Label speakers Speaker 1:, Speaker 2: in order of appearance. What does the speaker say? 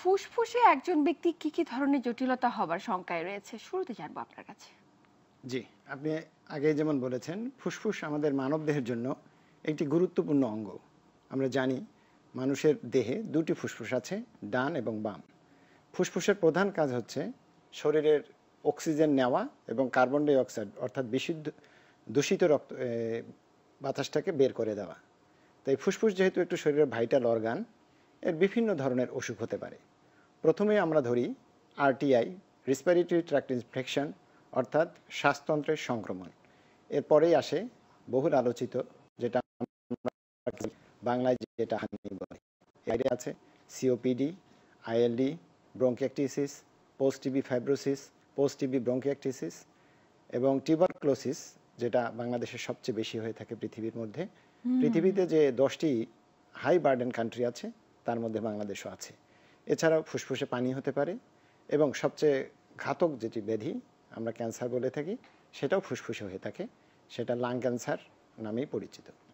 Speaker 1: ফুসফুসে একজন ব্যক্তি কি কি ধরনের জটিলতা হবার শঙ্কায় রয়েছে, শুরুতে জানবো আপনার কাছে।
Speaker 2: জি, আপনি আগেই যেমন বলেছেন, ফুসফুস আমাদের মানবদেহের জন্য একটি গুরুত্বপূর্ণ অঙ্গ। আমরা জানি মানুষের দেহে দুটি ফুসফুস আছে, ডান এবং বাম। ফুসফুসের প্রধান কাজ হচ্ছে শরীরের অক্সিজেন নেওয়া এবং কার্বন ডাই অক্সাইড অর্থাৎ বিশুদ্ধ দূষিত বাতাসটাকে বের করে দেওয়া। তাই ফুসফুস যেহেতু একটু শরীরের ভাইটাল অর্গান, এর বিভিন্ন ধরনের অসুখ হতে পারে। প্রথমে আমরা ধরি আরটিআই, রেসপিরেটরি ট্র্যাক্ট ইনফেকশন, অর্থাৎ শ্বাসতন্ত্রের সংক্রমণ। এরপরেই আসে বহুল আলোচিত, যেটা বাংলায় যেটা হানি বলে, এর আছে COPD, ILD, bronchiectasis, post TB fibrosis, post TB bronchiectasis এবং টিউবারকুলোসিস, যেটা বাংলাদেশের সবচেয়ে বেশি হয়ে থাকে পৃথিবীর মধ্যে। পৃথিবীতে যে 10টি হাই বার্ডেন কান্ট্রি আছে তার মধ্যে বাংলাদেশও আছে। এছাড়াও ফুসফুসে পানি হতে পারে এবং সবচেয়ে ঘাতক যেটি ব্যাধি আমরা ক্যান্সার বলে থাকি, সেটাও ফুসফুসে হয়ে থাকে, সেটা লাং ক্যান্সার নামেই পরিচিত।